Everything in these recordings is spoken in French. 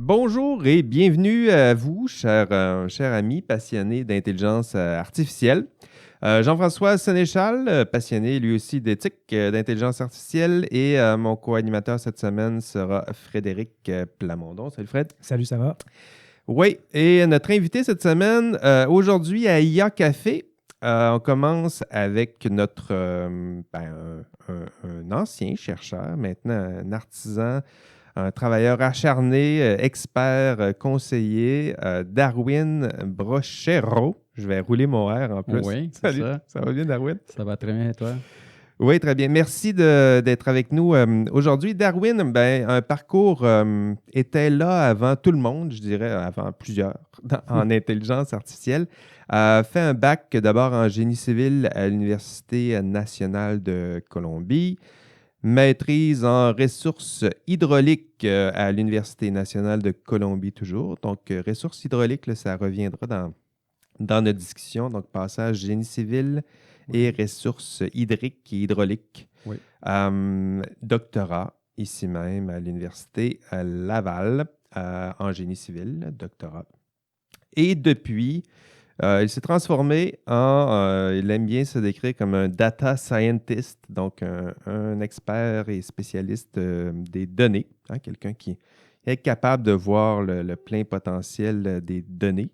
Bonjour et bienvenue à vous, chers amis passionnés d'intelligence artificielle. Jean-François Sénéchal, passionné lui aussi d'éthique d'intelligence artificielle, et mon co-animateur cette semaine sera Frédéric Plamondon. Salut Fred. Salut, ça va? Oui, et notre invité cette semaine, aujourd'hui à IA Café, on commence avec notre un ancien chercheur, maintenant un artisan, un travailleur acharné, expert, conseiller, Darwin Brochero. Je vais rouler mon R en plus. Oui, c'est Salut, ça va bien, Darwin? Ça va très bien, et toi? Oui, très bien. Merci d'être avec nous aujourd'hui. Darwin, un parcours était là avant tout le monde, je dirais, avant plusieurs, en intelligence artificielle. Fait un bac d'abord en génie civil à l'Université nationale de Colombie, maîtrise en ressources hydrauliques à l'Université nationale de Colombie toujours. Donc, ressources hydrauliques, là, ça reviendra dans notre discussion. Donc, passage génie civil et ressources hydriques et hydrauliques. Oui. Doctorat, ici même à l'Université Laval, en génie civil, doctorat. Et depuis, il s'est transformé il aime bien se décrire comme un data scientist, donc un expert et spécialiste des données, hein, quelqu'un qui est capable de voir le plein potentiel des données.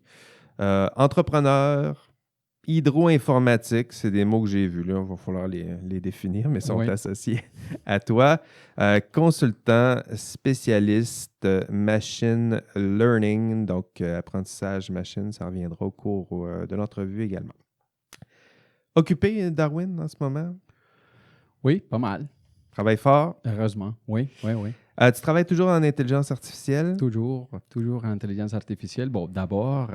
Entrepreneur, hydro-informatique, c'est des mots que j'ai vus, là, il va falloir les définir, mais sont associés à toi. Consultant, spécialiste, machine learning, donc apprentissage machine, ça reviendra au cours de l'entrevue également. Occupé, Darwin, en ce moment? Oui, pas mal. Travaille fort? Heureusement, oui. Tu travailles toujours en intelligence artificielle? Toujours en intelligence artificielle. Bon, d'abord,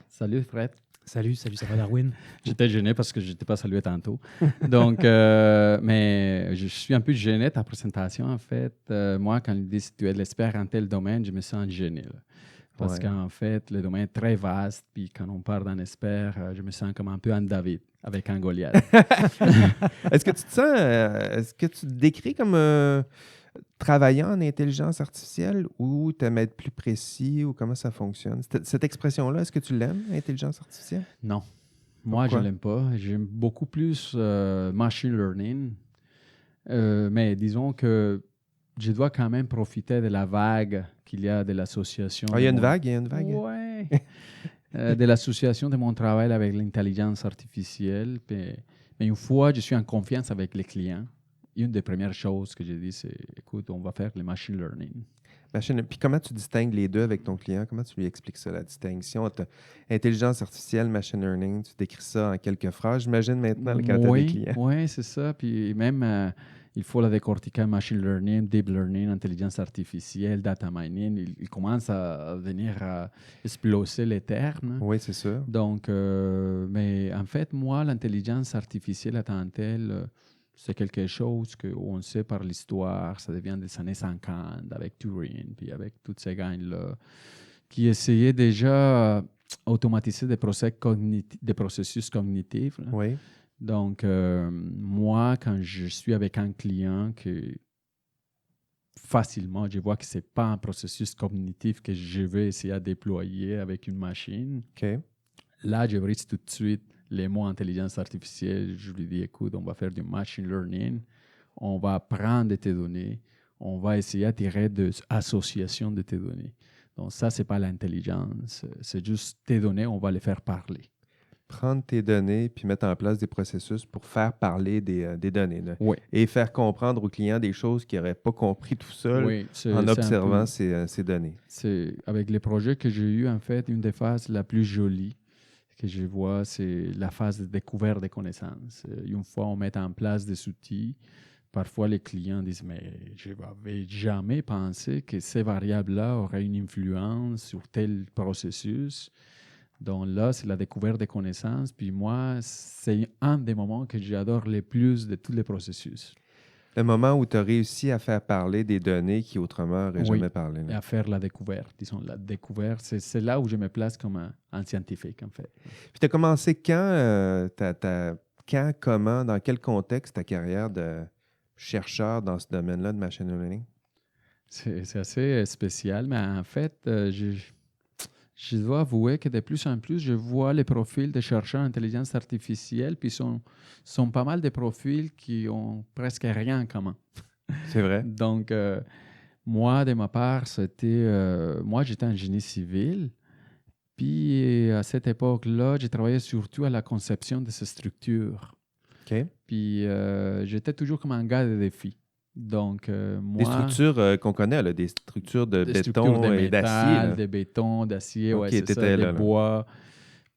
salut Fred. Salut, ça va, Darwin? J'étais gêné parce que je ne t'ai pas salué tantôt. Donc, mais je suis un peu gêné de ta présentation, en fait. Moi, quand ils disent que tu es l'expert en tel domaine, je me sens gêné. Là. Parce qu'en fait, le domaine est très vaste. Puis quand on parle d'un expert, je me sens comme un peu un David avec un Goliath. Est-ce que tu te sens, est-ce que tu te décris comme travaillant en intelligence artificielle ou tu aimes être plus précis ou comment ça fonctionne? Cette expression-là, est-ce que tu l'aimes, intelligence artificielle? Non. Moi, Pourquoi? je ne l'aime pas. J'aime beaucoup plus machine learning. Mais disons que je dois quand même profiter de la vague qu'il y a de l'association. Ah, il y a une vague? Oui. De l'association de mon travail avec l'intelligence artificielle. Mais une fois, je suis en confiance avec les clients. Une des premières choses que j'ai dit, c'est écoute, on va faire le machine learning. Puis comment tu distingues les deux avec ton client? Comment tu lui expliques ça, la distinction entre intelligence artificielle, machine learning? Tu décris ça en quelques phrases, j'imagine, maintenant, quand tu as des clients. Oui, c'est ça. Puis même, il faut la décortiquer, machine learning, deep learning, intelligence artificielle, data mining. Il commence à venir à exploser les termes. Oui, c'est sûr. Donc, mais en fait, moi, l'intelligence artificielle à tant telle, c'est quelque chose qu'on sait par l'histoire, ça devient des années 50 avec Turing, puis avec tous ces gars-là, qui essayaient déjà d'automatiser des processus cognitifs. Là. Oui. Donc, moi, quand je suis avec un client que facilement, je vois que ce n'est pas un processus cognitif que je vais essayer de déployer avec une machine, là, je brise tout de suite les mots intelligence artificielle. Je lui dis, écoute, on va faire du machine learning, on va prendre tes données, on va essayer de tirer des associations de tes données. Donc ça, ce n'est pas l'intelligence, c'est juste tes données, on va les faire parler. Prendre tes données puis mettre en place des processus pour faire parler des données. Là. Oui. Et faire comprendre aux clients des choses qu'ils n'auraient pas compris tout seul en observant ces données. C'est, avec les projets que j'ai eus, en fait, une des phases la plus jolie que je vois, c'est la phase de découverte des connaissances. Une fois on met en place des outils, parfois les clients disent « mais je n'avais jamais pensé que ces variables-là auraient une influence sur tel processus ». Donc là, c'est la découverte des connaissances. Puis moi, c'est un des moments que j'adore le plus de tous les processus. Le moment où tu as réussi à faire parler des données qui autrement n'auraient jamais parlé. Là. Et à faire la découverte. Disons, la découverte, c'est là où je me place comme un scientifique, en fait. Puis tu as commencé quand, comment, dans quel contexte ta carrière de chercheur dans ce domaine-là de machine learning? C'est assez spécial, mais en fait, je dois avouer que de plus en plus, je vois les profils de chercheurs d'intelligence artificielle, puis sont pas mal de profils qui ont presque rien en commun. C'est vrai. Donc, moi, de ma part, moi, j'étais en génie civil. Puis, à cette époque-là, j'ai travaillé surtout à la conception de ces structures. OK. Puis, j'étais toujours comme un gars de défi. Donc, Des moi, structures qu'on connaît, là, des structures de des béton structures de et d'acier. métal, Là. de béton, d'acier, OK, ouais, c'est ça, t'étais de là. bois.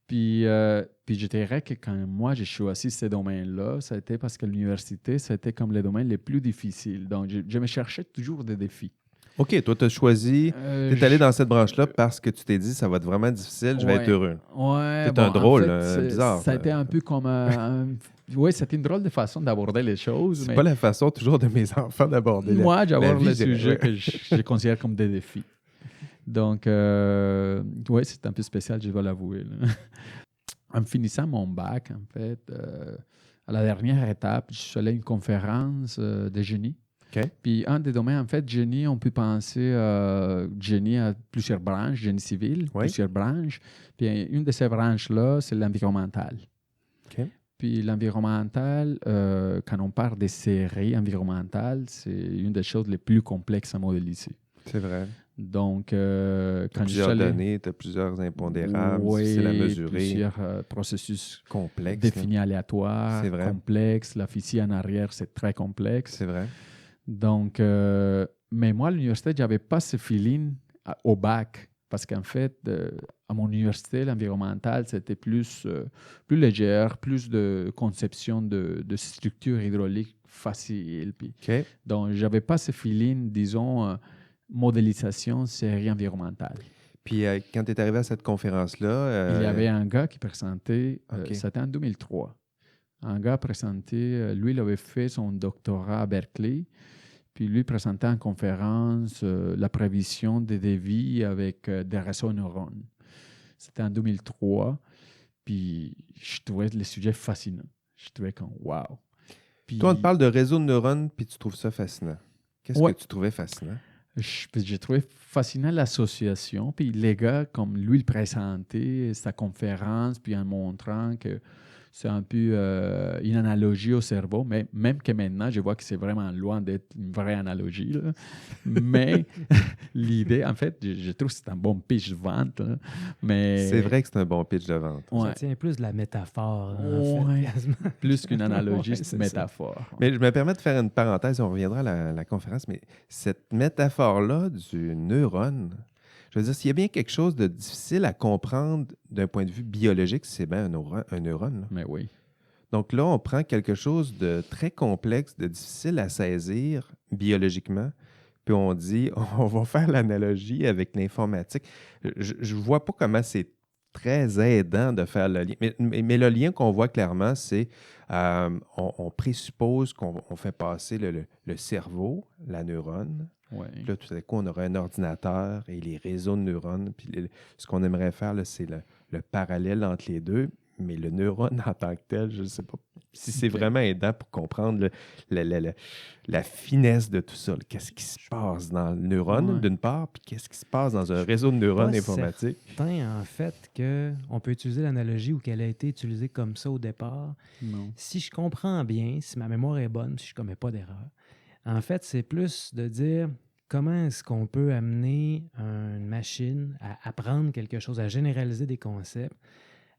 Puis je dirais que quand moi, j'ai choisi ces domaines-là, ça a été parce que l'université, c'était comme les domaines les plus difficiles. Donc, je me cherchais toujours des défis. OK, toi, tu as choisi, tu es allé dans cette branche-là parce que tu t'es dit, ça va être vraiment difficile, je vais être heureux. Ouais, C'est bon, un drôle, en fait, bizarre. ça a été un peu comme oui, c'était une drôle de façon d'aborder les choses. C'est Mais pas la façon toujours de mes enfants d'aborder moi, j'aborde vie, les je dirais, sujets ouais. que je considère comme des défis. Donc, oui, c'est un peu spécial, je dois l'avouer. Là. En finissant mon bac, en fait, à la dernière étape, je suis allé à une conférence de génie. OK. Puis un des domaines, en fait, génie, on peut penser génie à plusieurs branches, génie civil, Oui. plusieurs branches. Puis une de ces branches-là, c'est l'environnemental. OK. Puis l'environnemental, quand on parle des séries environnementales, c'est une des choses les plus complexes à modéliser. C'est vrai. Donc, Tu as quand je suis plusieurs allé... données, tu as plusieurs impondérables, Oui, difficiles à mesurer. plusieurs processus Complexes. définis aléatoires, C'est vrai. complexes. La physique en arrière, c'est très complexe. C'est vrai. Donc, mais moi, à l'université, je n'avais pas ce feeling au bac. Parce qu'en fait, à mon université, l'environnemental, c'était plus légère, plus de conception de structures hydrauliques faciles. Puis, OK. donc, je n'avais pas ce feeling, disons, modélisation série environnementale. Puis quand tu es arrivé à cette conférence-là... Il y avait un gars qui présentait, OK. c'était en 2003. Un gars présentait, lui, il avait fait son doctorat à Berkeley. Puis lui présentait en conférence la prévision des devis avec des réseaux neurones. C'était en 2003. Puis je trouvais le sujet fascinant. Je trouvais comme wow. Puis, Toi, on te parle de réseau de neurones, puis tu trouves ça fascinant. Qu'est-ce que tu trouvais fascinant? J'ai trouvé fascinant l'association. Puis les gars, comme lui, il présentait sa conférence, puis en montrant que c'est un peu une analogie au cerveau, mais même que maintenant, je vois que c'est vraiment loin d'être une vraie analogie. Là. Mais l'idée, en fait, je trouve que c'est un bon pitch de vente. Là. Mais... C'est vrai que c'est un bon pitch de vente. Ça tient plus de la métaphore. Ouais. En fait, plus qu'une analogie, c'est une c'est métaphore. Ça. Mais je me permets de faire une parenthèse, on reviendra à la conférence, mais cette métaphore-là du neurone, je veux dire, s'il y a bien quelque chose de difficile à comprendre d'un point de vue biologique, c'est bien un neurone. Là. Mais oui. Donc là, on prend quelque chose de très complexe, de difficile à saisir biologiquement, puis on dit, on va faire l'analogie avec l'informatique. Je ne vois pas comment c'est très aidant de faire le lien. Mais le lien qu'on voit clairement, c'est on présuppose qu'on fait passer le cerveau, la neurone. Ouais. Puis là, tout à coup, on aura un ordinateur et les réseaux de neurones. Puis ce qu'on aimerait faire, là, c'est le parallèle entre les deux. Mais le neurone en tant que tel, je ne sais pas si c'est vraiment aidant pour comprendre la finesse de tout ça. Qu'est-ce qui se passe dans le neurone, d'une part, puis qu'est-ce qui se passe dans un réseau de neurones informatiques. Certain, en fait, qu'on peut utiliser l'analogie ou qu'elle a été utilisée comme ça au départ. Non. Si je comprends bien, si ma mémoire est bonne, si je ne commets pas d'erreur, en fait, c'est plus de dire comment est-ce qu'on peut amener une machine à apprendre quelque chose, à généraliser des concepts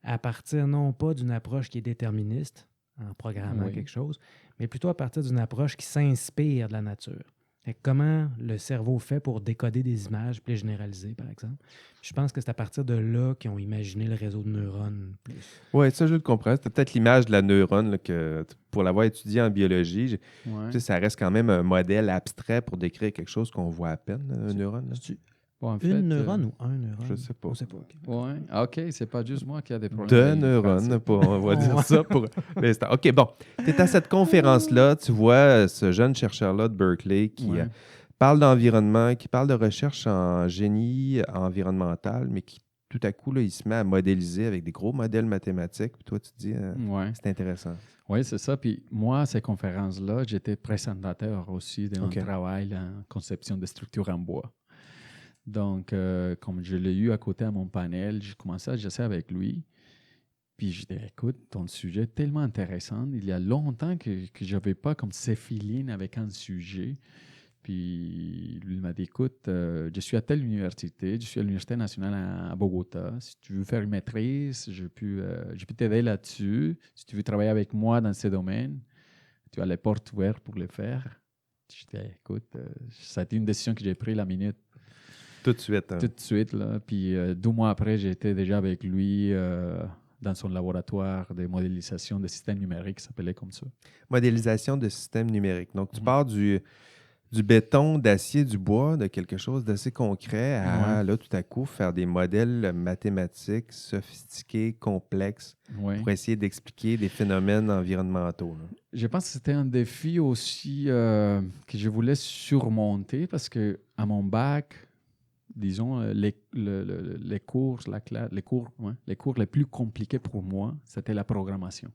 à partir non pas d'une approche qui est déterministe en programmant quelque chose, mais plutôt à partir d'une approche qui s'inspire de la nature. Et comment le cerveau fait pour décoder des images puis les généraliser, par exemple. Je pense que c'est à partir de là qu'ils ont imaginé le réseau de neurones plus. Oui, ça, je le comprends. C'était peut-être l'image de la neurone là, que, pour l'avoir étudié en biologie, ça reste quand même un modèle abstrait pour décrire quelque chose qu'on voit à peine, un neurone. Là. Bon, en une neurone ou un neurone? Je sais pas. On sait pas. Okay. Oui, OK, c'est pas juste moi qui a des problèmes. Deux neurones, on va dire ça pour l'instant. OK, bon. Tu es à cette conférence-là, tu vois ce jeune chercheur-là de Berkeley qui parle d'environnement, qui parle de recherche en génie environnemental, mais qui tout à coup, là, il se met à modéliser avec des gros modèles mathématiques. Puis toi, tu te dis, Ouais. c'est intéressant. Oui, c'est ça. Puis moi, ces conférences-là, j'étais présentateur aussi de mon OK. travail en conception de structures en bois. Donc, comme je l'ai eu à côté à mon panel, j'ai commencé à jaser avec lui. Puis je dis, écoute, ton sujet est tellement intéressant. Il y a longtemps que je n'avais pas comme ces feelings avec un sujet. Puis lui il m'a dit, écoute, je suis à telle université, je suis à l'Université nationale à Bogota. Si tu veux faire une maîtrise, je peux t'aider là-dessus. Si tu veux travailler avec moi dans ce domaine, tu as les portes ouvertes pour le faire. Je dis, écoute, ça a été une décision que j'ai prise la minute. Tout de suite. Hein. Tout de suite. Là. Puis 2 mois après, j'étais déjà avec lui dans son laboratoire de modélisation de systèmes numériques, ça s'appelait comme ça. Modélisation de systèmes numériques. Donc, tu pars du béton, d'acier, du bois, de quelque chose d'assez concret à, là, tout à coup, faire des modèles mathématiques sophistiqués, complexes, pour essayer d'expliquer des phénomènes environnementaux. Là. Je pense que c'était un défi aussi que je voulais surmonter parce que à mon bac, disons, les cours les plus compliqués pour moi, c'était la programmation.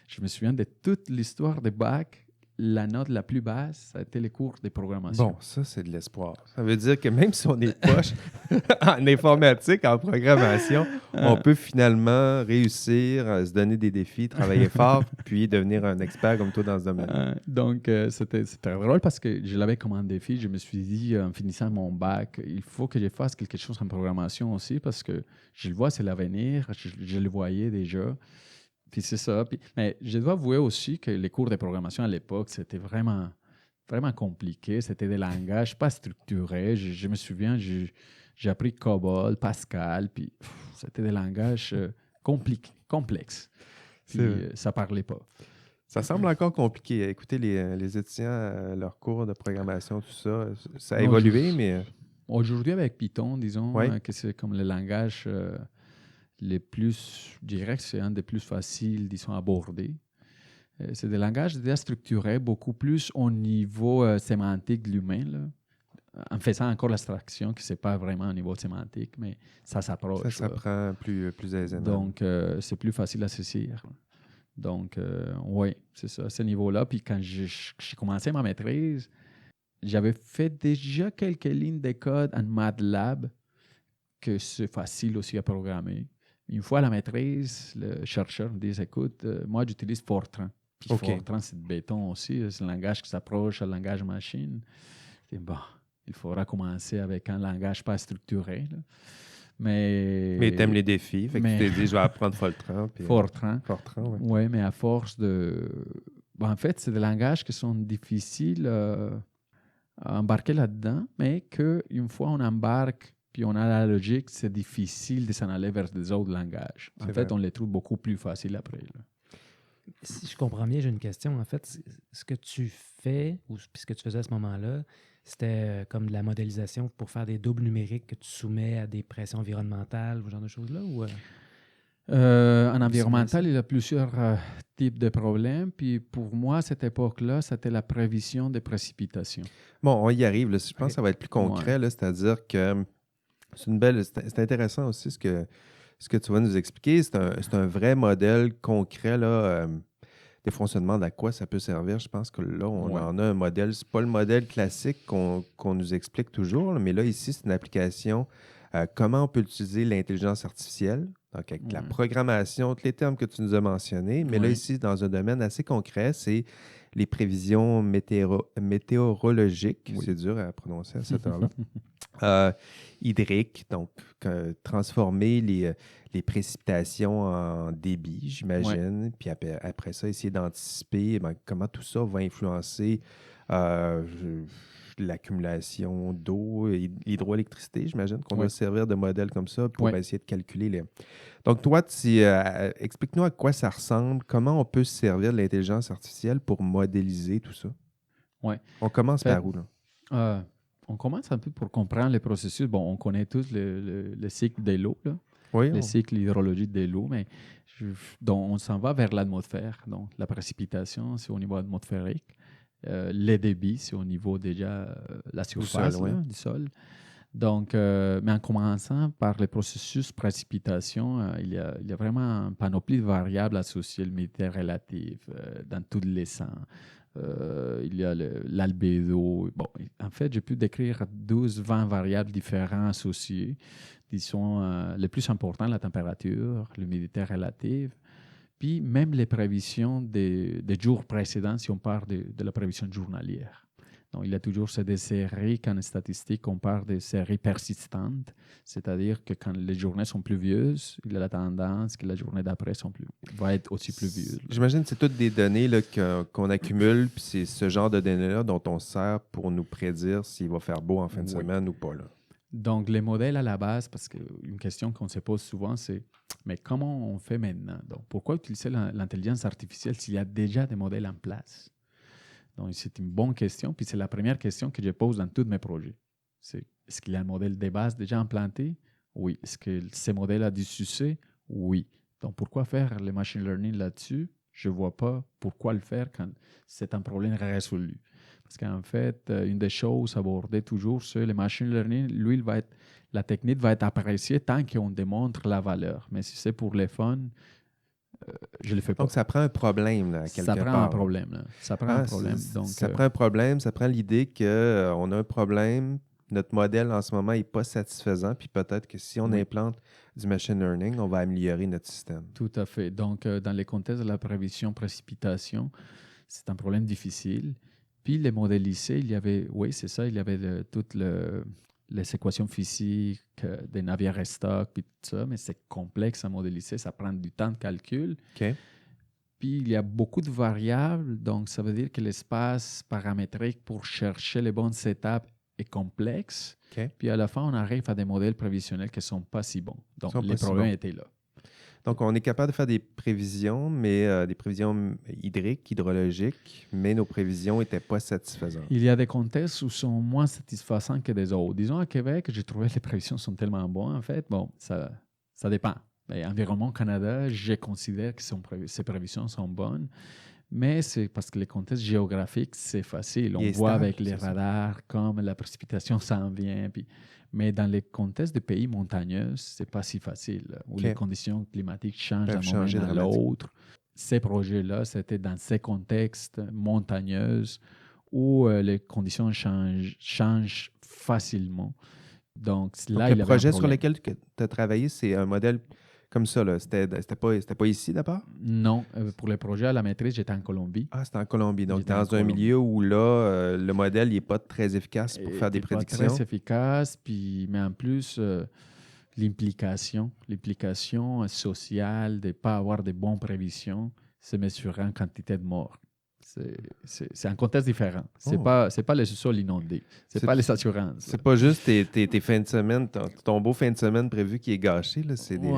Je me souviens de toute l'histoire des bacs, la note la plus basse, ça a été les cours de programmation. Bon, ça, c'est de l'espoir. Ça veut dire que même si on est poche en informatique, en programmation, on peut finalement réussir à se donner des défis, travailler fort, puis devenir un expert comme toi dans ce domaine. Donc, c'était drôle parce que je l'avais comme un défi. Je me suis dit, en finissant mon bac, il faut que je fasse quelque chose en programmation aussi parce que je le vois, c'est l'avenir. Je le voyais déjà. Puis c'est ça. Mais je dois avouer aussi que les cours de programmation à l'époque, c'était vraiment, vraiment compliqué. C'était des langages pas structurés. Je me souviens, j'ai appris COBOL, Pascal, puis c'était des langages complexes. Puis ça parlait pas. Ça semble encore compliqué. Écoutez, les étudiants, leurs cours de programmation, tout ça, ça a évolué, mais... Aujourd'hui, avec Python, disons que c'est comme le langage... les plus, je dirais que c'est un des plus faciles, disons, à aborder. C'est des langages déjà structurés, beaucoup plus au niveau sémantique de l'humain, là. En faisant encore l'abstraction, que ce n'est pas vraiment au niveau sémantique, mais ça s'approche. Ça s'apprend plus aisément. Donc, c'est plus facile à saisir. Donc, oui, c'est ça, à ce niveau-là. Puis quand j'ai commencé ma maîtrise, j'avais fait déjà quelques lignes de code en MATLAB, que c'est facile aussi à programmer. Une fois à la maîtrise, le chercheur me dit, écoute, moi j'utilise Fortran. Puis Fortran, c'est de béton aussi, c'est un langage qui s'approche au langage machine. Je dis, bon, il faudra commencer avec un langage pas structuré. Là. Mais tu aimes les défis, fait que tu t'es dit, je vais apprendre Fortran. Puis, Fortran, oui. Oui, mais à force de... Bon, en fait, c'est des langages qui sont difficiles à embarquer là-dedans, mais qu'une fois on embarque puis on a la logique, c'est difficile de s'en aller vers des autres langages. En fait, on les trouve beaucoup plus faciles après. Là. Si je comprends bien, j'ai une question. En fait, ce que tu fais, ou ce que tu faisais à ce moment-là, c'était comme de la modélisation pour faire des doubles numériques que tu soumets à des pressions environnementales, ce genre de choses-là? Ou, en environnemental, il y a plusieurs types de problèmes. Puis pour moi, à cette époque-là, c'était la prévision des précipitations. Bon, on y arrive. Là. Je pense que ça va être plus concret, là, c'est-à-dire que c'est intéressant aussi ce que tu vas nous expliquer. C'est un vrai modèle concret là, des fonctionnements d'à quoi ça peut servir. Je pense que là, on en a un modèle. C'est pas le modèle classique qu'on nous explique toujours, là, mais là, ici, c'est une application. Comment on peut utiliser l'intelligence artificielle, donc avec la programmation, tous les termes que tu nous as mentionnés. Mais là, ici, dans un domaine assez concret, c'est les prévisions météorologiques. C'est dur à prononcer à cette heure-là. Hydrique, donc transformer les précipitations en débit, j'imagine. Puis après ça, essayer d'anticiper comment tout ça va influencer l'accumulation d'eau et l'hydroélectricité, j'imagine qu'on doit servir de modèle comme ça pour essayer de calculer les... Donc, toi, explique-nous à quoi ça ressemble, comment on peut se servir de l'intelligence artificielle pour modéliser tout ça. On commence par où, là? On commence un peu pour comprendre les processus. Bon, on connaît tous le cycle de l'eau, là. Le cycle hydrologique de l'eau, mais donc on s'en va vers l'atmosphère. Donc, la précipitation, c'est au niveau atmosphérique. Les débits, c'est au niveau déjà la surface du sol. Donc, mais en commençant par le processus précipitation, il y a vraiment une panoplie de variables associées, l'humidité relative dans tous les sens. Il y a l'albédo. Bon, en fait, j'ai pu décrire 12-20 variables différentes associées. Disons, le plus important, la température, l'humidité relative, puis même les prévisions des jours précédents, si on parle de la prévision journalière. Donc, il y a toujours des séries qu'en statistique, on parle de séries persistantes, c'est-à-dire que quand les journées sont pluvieuses, il y a la tendance que la journée d'après va être aussi pluvieuse. J'imagine que c'est toutes des données là, qu'on accumule, puis c'est ce genre de données-là dont on sert pour nous prédire s'il va faire beau en fin de semaine ou pas. Là. Donc, les modèles à la base, parce qu'une question qu'on se pose souvent, c'est mais comment on fait maintenant? Donc, pourquoi utiliser l'intelligence artificielle s'il y a déjà des modèles en place? Donc, c'est une bonne question, puis c'est la première question que je pose dans tous mes projets. C'est est-ce qu'il y a un modèle de base déjà implanté? Oui. Est-ce que ces modèles ont du succès? Oui. Donc, pourquoi faire le machine learning là-dessus? Je ne vois pas pourquoi le faire quand c'est un problème résolu. Parce qu'en fait, une des choses abordées toujours sur le machine learning, lui, la technique va être appréciée tant qu'on démontre la valeur. Mais si c'est pour les fun, je ne le fais pas. Donc, ça prend un problème, là, quelque part. Ça prend un problème, là. Ça prend un problème. Donc, ça prend un problème, ça prend l'idée qu'on a un problème, notre modèle en ce moment n'est pas satisfaisant, puis peut-être que si on implante du machine learning, on va améliorer notre système. Tout à fait. Donc, dans les contextes de la prévision-précipitation, c'est un problème difficile. Puis, les modélisés, il y avait toutes les équations physiques des Navier-Stokes, puis tout ça, mais c'est complexe à modéliser, ça prend du temps de calcul. OK. Puis, il y a beaucoup de variables, donc ça veut dire que l'espace paramétrique pour chercher les bonnes étapes est complexe. Okay. Puis, à la fin, on arrive à des modèles prévisionnels qui ne sont pas si bons. Donc, les problèmes étaient là. Donc, on est capable de faire des prévisions, mais des prévisions hydrologiques, mais nos prévisions n'étaient pas satisfaisantes. Il y a des contextes où sont moins satisfaisants que des autres. Disons, à Québec, j'ai trouvé que les prévisions sont tellement bonnes, en fait. Bon, ça dépend. Mais Environnement Canada, je considère que ces prévisions sont bonnes, mais c'est parce que les contextes géographiques, c'est facile. On voit avec les radars comme la précipitation s'en vient. Mais dans les contextes de pays montagneux, ce n'est pas si facile, où les conditions climatiques changent d'un moment à l'autre. Ces projets-là, c'était dans ces contextes montagneux où les conditions changent facilement. Donc, là, le projet sur lequel tu as travaillé, c'est un modèle comme ça, là. C'était pas ici, d'abord? Non. Pour le projet à la maîtrise, j'étais en Colombie. Ah, c'était en Colombie. Donc, dans un milieu où, là, le modèle n'est pas très efficace pour faire des prédictions. Pas très efficace, mais en plus, l'implication sociale de ne pas avoir de bonnes prévisions, c'est mesuré en quantité de morts. C'est un contexte différent. C'est pas les sous-sols inondés. C'est pas les assurances. C'est pas juste tes fins de semaine, ton beau fin de semaine prévu qui est gâché. Là, c'est des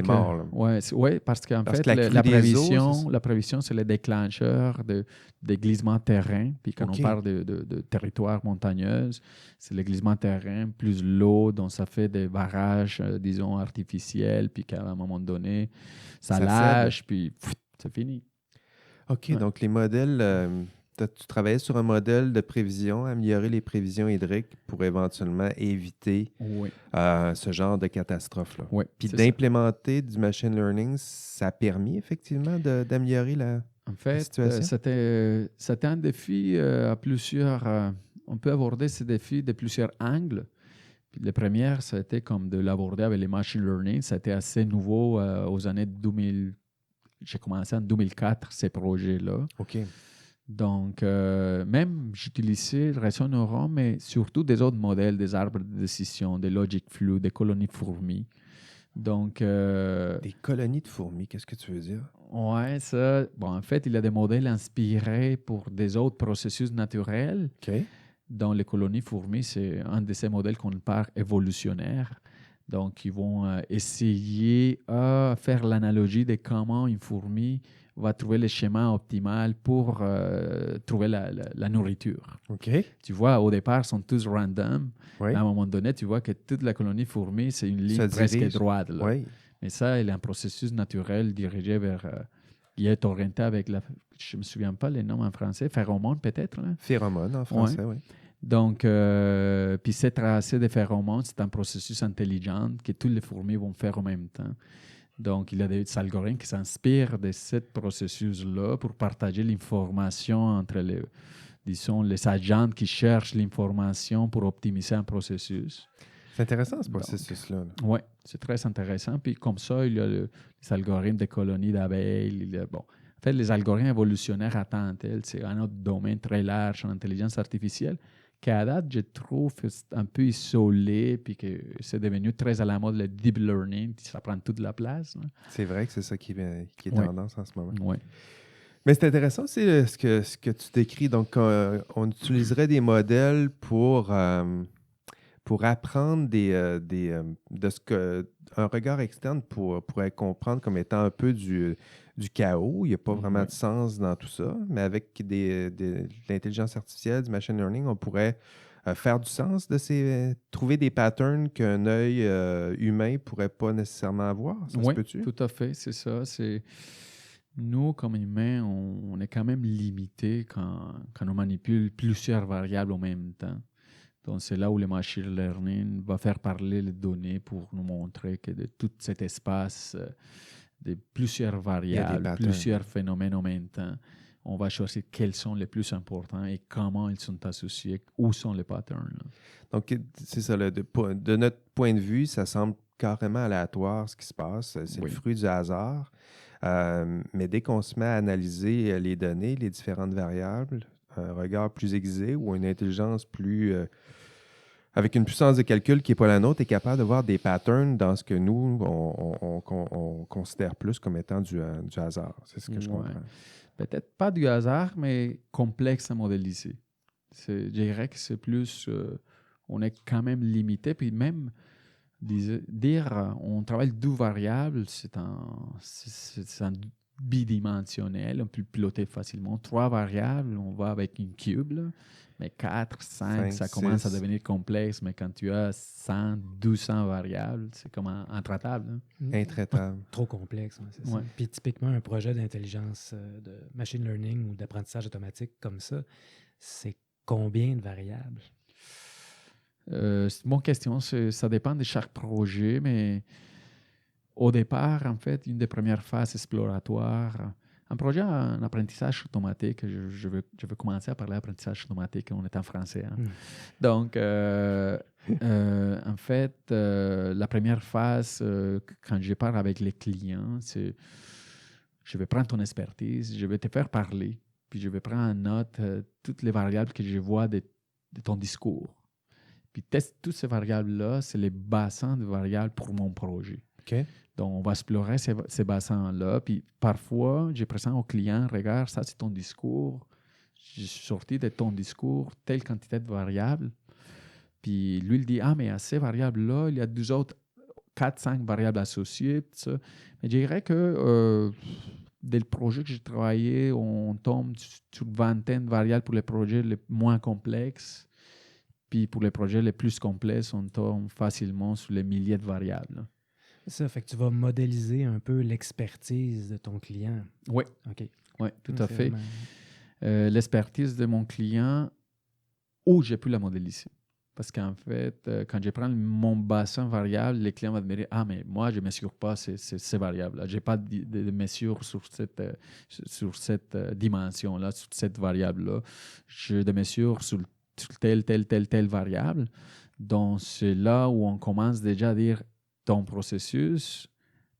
morts. Oui, parce qu'en fait, la prévision, c'est le déclencheur des glissements de terrain. Puis quand on parle de territoire montagneux, c'est le glissement de terrain plus l'eau, donc ça fait des barrages, disons, artificiels, puis qu'à un moment donné, ça lâche, puis c'est fini. OK, donc les modèles, tu travaillais sur un modèle de prévision, améliorer les prévisions hydriques pour éventuellement éviter ce genre de catastrophe-là. Oui, puis d'implémenter du machine learning, ça a permis effectivement d'améliorer la situation? C'était un défi à plusieurs... on peut aborder ces défis de plusieurs angles. Puis la première, c'était comme de l'aborder avec les machine learning. C'était assez nouveau aux années 2000. J'ai commencé en 2004, ces projets-là. OK. Donc, même j'utilisais le réseau neuron, mais surtout des autres modèles, des arbres de décision, des logic flues, des colonies de fourmis. Donc, des colonies de fourmis, qu'est-ce que tu veux dire? Oui, ça. Bon, en fait, il y a des modèles inspirés pour des autres processus naturels. OK. Dans les colonies fourmis, c'est un de ces modèles qu'on parle évolutionnaire. Donc, ils vont essayer à faire l'analogie de comment une fourmi va trouver le schéma optimal pour trouver la nourriture. OK. Tu vois, au départ, ils sont tous random. Oui. À un moment donné, tu vois que toute la colonie fourmi, c'est une ligne presque droite. Là. Oui. Mais ça, il y a un processus naturel dirigé vers... il est orienté avec je ne me souviens pas les noms en français. Phéromone, peut-être. Là. Phéromone en français, oui. Donc, puis ces tracés de phéromones, c'est un processus intelligent que toutes les fourmis vont faire en même temps. Donc, il y a des algorithmes qui s'inspirent de ce processus-là pour partager l'information entre les agents qui cherchent l'information pour optimiser un processus. C'est intéressant, ce processus-là. Oui, c'est très intéressant. Puis comme ça, il y a les algorithmes de colonies d'abeilles. Bon. En fait, les algorithmes évolutionnaires à temps tel, c'est un autre domaine très large en intelligence artificielle qu'à date, je trouve un peu isolé, puis que c'est devenu très à la mode, le deep learning, ça prend toute la place. Hein. C'est vrai que c'est ça qui est tendance en ce moment. Oui. Mais c'est intéressant aussi ce que tu décris. Donc, on utiliserait des modèles pour apprendre de ce que un regard externe pourrait comprendre comme étant un peu du chaos. Il n'y a pas vraiment de sens dans tout ça. Mais avec de l'intelligence artificielle, du machine learning, on pourrait faire du sens trouver des patterns qu'un œil humain ne pourrait pas nécessairement avoir. Ça se peut-tu? Tout à fait, c'est ça. Nous, comme humains, on est quand même limité quand on manipule plusieurs variables en même temps. Donc, c'est là où le machine learning va faire parler les données pour nous montrer que de tout cet espace de plusieurs variables, plusieurs phénomènes en même temps, on va choisir quels sont les plus importants et comment ils sont associés, où sont les patterns. Là. Donc, c'est ça. Là, de notre point de vue, ça semble carrément aléatoire ce qui se passe. C'est le fruit du hasard. Mais dès qu'on se met à analyser les données, les différentes variables, un regard plus aiguisé ou une intelligence plus... avec une puissance de calcul qui n'est pas la nôtre, est capable de voir des patterns dans ce que nous, on considère plus comme étant du hasard. C'est ce que je comprends. Peut-être pas du hasard, mais complexe à modéliser. Je dirais que c'est plus... on est quand même limité, puis même... dire on travaille deux variables, c'est un bidimensionnel, on peut piloter facilement. 3 variables, on va avec une cube, là. Mais 4, 5, ça commence à devenir complexe. Mais quand tu as 100, 200 variables, c'est comme intraitable. Hein? Intraitable. Trop complexe, c'est ça. Puis typiquement, un projet d'intelligence, de machine learning ou d'apprentissage automatique comme ça, c'est combien de variables? C'est une bonne question. Ça dépend de chaque projet, mais au départ, en fait, une des premières phases exploratoires, un projet en apprentissage automatique, je veux commencer à parler d'apprentissage automatique, on est en français. Hein? Donc, en fait, la première phase, quand je parle avec les clients, c'est je vais prendre ton expertise, je vais te faire parler, puis je vais prendre en note toutes les variables que je vois de ton discours. Puis teste toutes ces variables-là, c'est les bassins de variables pour mon projet. Okay. Donc, on va explorer ces bassins-là. Puis parfois, je présente au client, regarde, ça c'est ton discours. J'ai sorti de ton discours telle quantité de variables. Puis lui, il dit, ah, mais à ces variables-là, il y a 4-5 variables associées. Ça. Mais je dirais que dès le projet que j'ai travaillé, on tombe sur une vingtaine de variables pour les projets les moins complexes. Puis pour les projets les plus complexes, on tombe facilement sur les milliers de variables. Ça fait que tu vas modéliser un peu l'expertise de ton client. Oui. OK. Oui, tout à fait. L'expertise de mon client, où j'ai pu la modéliser. Parce qu'en fait, quand je prends mon bassin variable, les clients vont me dire « Ah, mais moi, je ne mesure pas ces variables-là. Je n'ai pas de mesure sur cette dimension-là, sur cette variable-là. Je de mesure sur telle variable. » Donc, c'est là où on commence déjà à dire ton processus,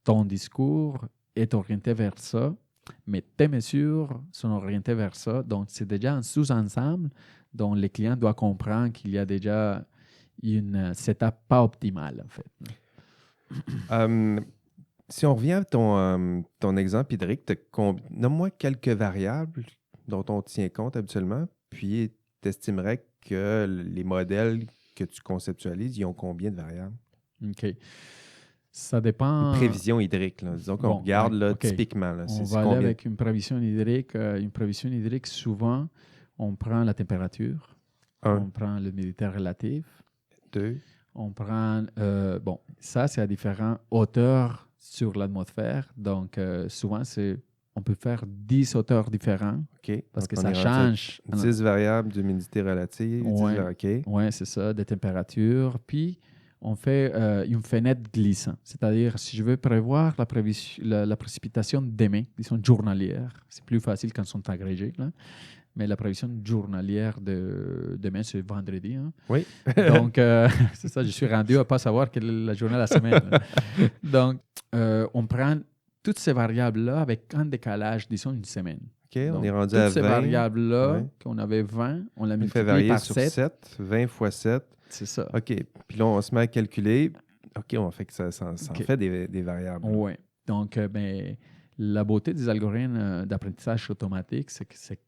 ton discours est orienté vers ça, mais tes mesures sont orientées vers ça. Donc, c'est déjà un sous-ensemble dont les clients doivent comprendre qu'il y a déjà une setup pas optimale, en fait. Si on revient à ton exemple, Hydric, nomme-moi quelques variables dont on tient compte habituellement, puis tu estimerais que les modèles que tu conceptualises, ils ont combien de variables? OK. Ça dépend... Une prévision hydrique, là. Disons qu'on regarde typiquement. Là, on va aller avec une prévision hydrique. Une prévision hydrique, souvent, on prend la température, on prend l'humidité relative. 2. On prend... ça, c'est à différentes hauteurs sur l'atmosphère. Donc, souvent, c'est on peut faire 10 hauteurs différentes OK. parce Donc, que on ça est rendu change. à 10 variables d'humidité relative. 10 Ouais. OK. Oui, c'est ça, des températures. Puis, on fait une fenêtre glissante. C'est-à-dire, si je veux prévoir la précipitation demain, disons journalière, c'est plus facile quand ils sont agrégés, là. Mais la prévision journalière de demain, c'est vendredi. Hein. Oui. Donc, c'est ça, je suis rendu à ne pas savoir quelle est la journée de la semaine. Donc, on prend toutes ces variables-là avec un décalage, disons, une semaine. OK, on Donc, est rendu toutes à ces 20. variables-là, Ouais. qu'on avait 20, on l'a On fait multiplié varier par sur 7. 7. 20 fois 7. C'est ça. OK. Puis là, on se met à calculer. OK, on fait que ça en OK. fait des variables. Oui. Donc, la beauté des algorithmes d'apprentissage automatique, c'est qu'ils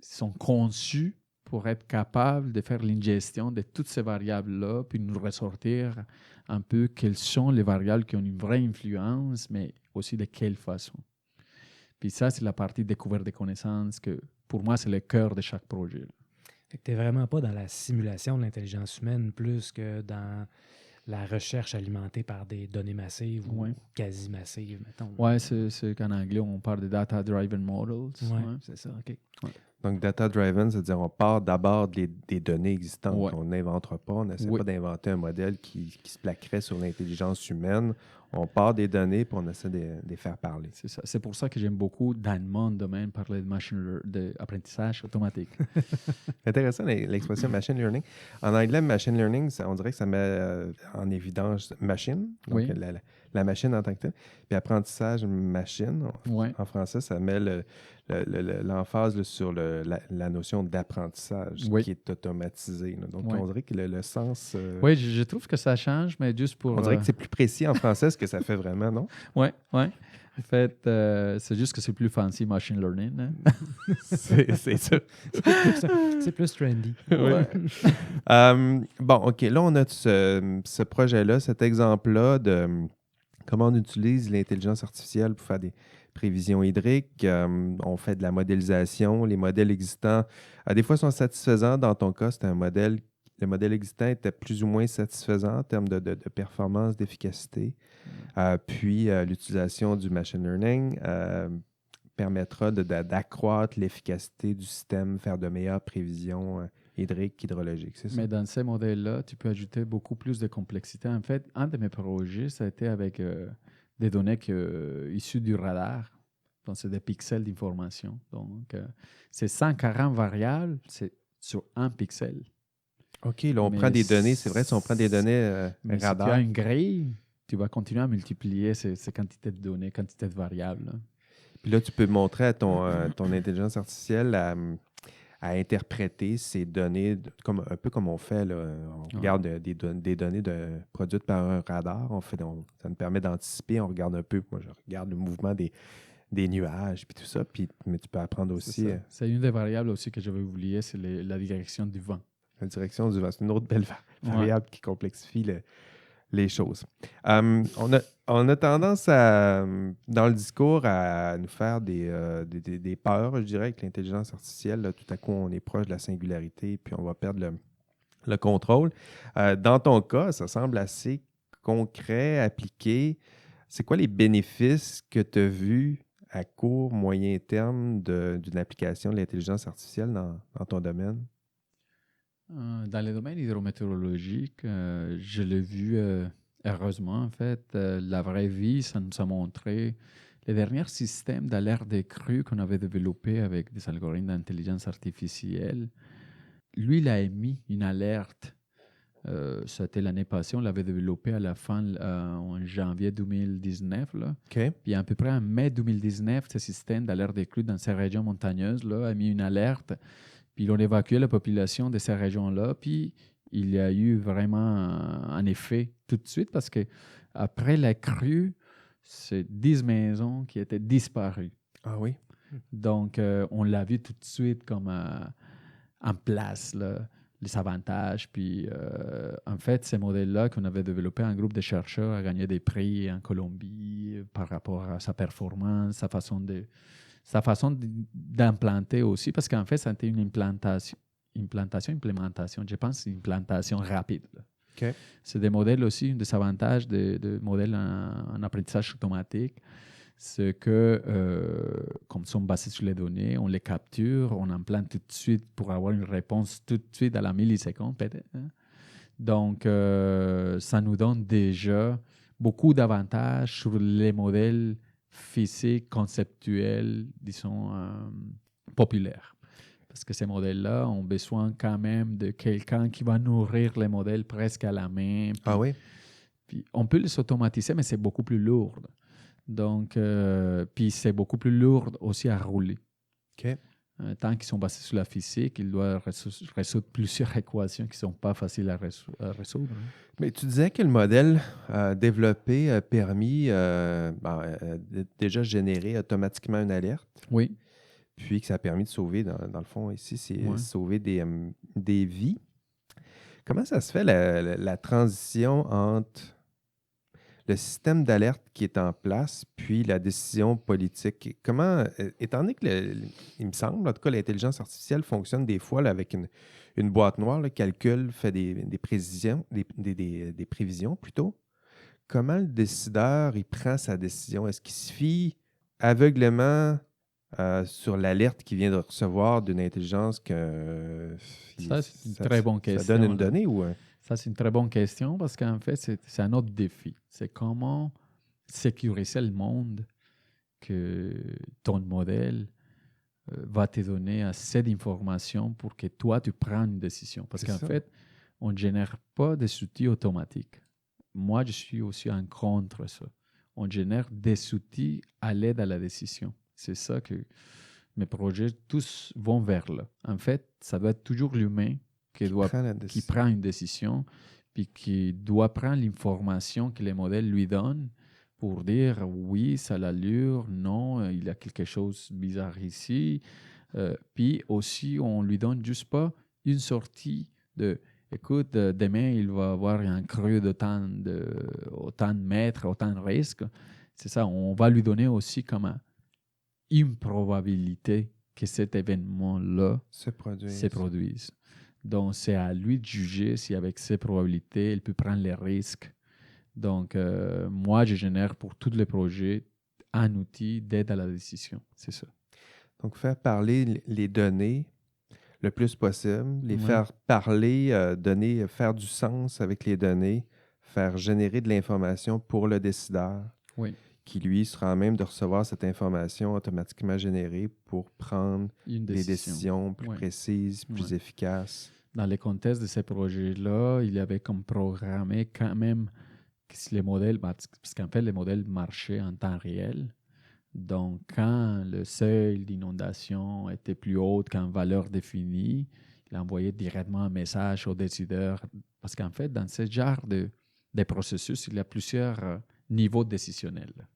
sont conçus pour être capables de faire l'ingestion de toutes ces variables-là, puis nous ressortir un peu quelles sont les variables qui ont une vraie influence, mais aussi de quelle façon. Puis ça, c'est la partie découverte des connaissances que, pour moi, c'est le cœur de chaque projet. Tu n'es vraiment pas dans la simulation de l'intelligence humaine plus que dans la recherche alimentée par des données massives ou quasi massives, mettons. Oui, c'est qu'en anglais, on parle de data-driven models. Oui, c'est ça, OK. Ouais. Donc, data-driven, c'est-à-dire on part d'abord des données existantes Ouais. qu'on n'inventera pas. On n'essaie pas d'inventer un modèle qui se plaquerait sur l'intelligence humaine. On part des données puis on essaie de les faire parler. C'est ça. C'est pour ça que j'aime beaucoup, dans mon domaine, parler d'apprentissage automatique. Intéressant l'expression machine learning. En anglais, machine learning, on dirait que ça met en évidence machine, donc la machine en tant que telle. Puis apprentissage machine, en français, ça met l'emphase sur la notion d'apprentissage qui est automatisé. Là. Donc, on dirait que le sens... Oui, je trouve que ça change, mais juste pour... On dirait que c'est plus précis en français ce que ça fait vraiment, non? Oui, oui. En fait, c'est juste que c'est plus fancy machine learning. Hein? c'est ça. C'est plus trendy. Bon, OK. Là, on a ce projet-là, cet exemple-là de comment on utilise l'intelligence artificielle pour faire des prévisions hydriques. On fait de la modélisation. Les modèles existants, des fois, sont satisfaisants. Dans ton cas, c'était le modèle existant était plus ou moins satisfaisant en termes de performance, d'efficacité. Puis, l'utilisation du machine learning permettra d'accroître l'efficacité du système, faire de meilleures prévisions hydriques, hydrologiques. C'est ça? Mais dans ces modèles-là, tu peux ajouter beaucoup plus de complexité. En fait, un de mes projets, ça a été avec des données issues du radar. Donc, c'est des pixels d'information. Donc, c'est 140 variables, c'est sur un pixel. OK, là, on prend des données. C'est vrai, si on prend des données mais radar. Si tu as une grille, tu vas continuer à multiplier ces quantités de données, quantités de variables. Là. Puis là, tu peux montrer à ton intelligence artificielle à interpréter ces données, un peu comme on fait. Là, on regarde des données produites par un radar. Ça nous permet d'anticiper. On regarde un peu. Moi, je regarde le mouvement des nuages puis tout ça. Mais tu peux apprendre aussi... C'est une des variables aussi que j'avais oublié, c'est la direction du vent. La direction du vent. C'est une autre belle variable qui complexifie les choses. On a tendance dans le discours à nous faire des peurs, je dirais, avec l'intelligence artificielle. Là, tout à coup, on est proche de la singularité, puis on va perdre le contrôle. Dans ton cas, ça semble assez concret, appliqué. C'est quoi les bénéfices que tu as vus à court, moyen terme d'une application de l'intelligence artificielle dans ton domaine? Dans le domaine hydrométéorologique, je l'ai vu heureusement, en fait. La vraie vie, ça nous a montré les derniers systèmes d'alerte des crues qu'on avait développés avec des algorithmes d'intelligence artificielle. Lui, il a émis une alerte. C'était l'année passée, on l'avait développé à la fin, en janvier 2019. Là. Okay. Puis à peu près en mai 2019, ce système d'alerte des crues dans ces régions montagneuses là, a mis une alerte. Puis ils ont évacué la population de ces régions-là. Puis il y a eu vraiment un effet tout de suite parce qu'après la crue, c'est 10 maisons qui étaient disparues. Ah oui? Donc, on l'a vu tout de suite comme en place, là, les avantages. Puis, en fait, ces modèles-là qu'on avait développés, un groupe de chercheurs a gagné des prix en Colombie par rapport à sa performance, sa façon d'implanter aussi, parce qu'en fait, c'était une implémentation, je pense, une implantation rapide. Okay. C'est des modèles aussi, un des avantages de modèles en apprentissage automatique, c'est que, comme ils sont basés sur les données, on les capture, on implante tout de suite pour avoir une réponse tout de suite à la milliseconde, peut-être. Hein. Donc, ça nous donne déjà beaucoup d'avantages sur les modèles physiques, conceptuels, disons, populaires. Parce que ces modèles-là ont besoin quand même de quelqu'un qui va nourrir les modèles presque à la main. Ah oui? Puis on peut les automatiser, mais c'est beaucoup plus lourd. Donc, puis c'est beaucoup plus lourd aussi à rouler. OK. Tant qu'ils sont basés sur la physique, ils doivent résoudre plusieurs équations qui ne sont pas faciles à résoudre. Hein. Mais tu disais que le modèle développé a permis déjà générer automatiquement une alerte, Oui. puis que ça a permis de sauver, dans le fond, ici, c'est Ouais. sauver des vies. Comment ça se fait la transition entre le système d'alerte qui est en place, puis la décision politique? Comment, étant donné que, il me semble, en tout cas, l'intelligence artificielle fonctionne des fois là, avec une boîte noire, le calcul, fait des prévisions, des prévisions plutôt. Comment le décideur, il prend sa décision? Est-ce qu'il se fie aveuglément sur l'alerte qu'il vient de recevoir d'une intelligence que Ça, c'est une très bonne question. Ça donne une là. donnée ou... Ça, c'est une très bonne question parce qu'en fait, c'est un autre défi. C'est comment sécuriser le monde que ton modèle va te donner assez d'informations pour que toi, tu prennes une décision. Parce C'est qu'en ça. fait, on ne génère pas des outils automatiques. Moi, je suis aussi en contre ça. On génère des outils à l'aide à la décision. C'est ça que mes projets, tous vont vers là. En fait, ça doit être toujours l'humain qui prend une décision, puis qui doit prendre l'information que les modèles lui donnent pour dire oui, ça a l'allure, non, il y a quelque chose de bizarre ici. Puis aussi, on lui donne juste pas une sortie de écoute, demain, il va avoir un creux autant de mètres, autant de risques. C'est ça, on va lui donner aussi comme une probabilité que cet événement-là se produise. Donc, c'est à lui de juger si avec ces probabilités, il peut prendre les risques. Donc, moi, je génère pour tous les projets un outil d'aide à la décision. C'est ça. Donc, faire parler les données le plus possible, les faire parler, faire du sens avec les données, faire générer de l'information pour le décideur, qui, lui, sera à même de recevoir cette information automatiquement générée pour prendre des décisions plus précises, plus efficaces. Dans les contextes de ces projets-là, il y avait comme programmé quand même que si les modèles, parce qu'en fait, les modèles marchaient en temps réel. Donc, quand le seuil d'inondation était plus haut qu'en valeur définie, il envoyait directement un message au décideur. Parce qu'en fait, dans ce genre de processus, il y a plusieurs niveaux décisionnels.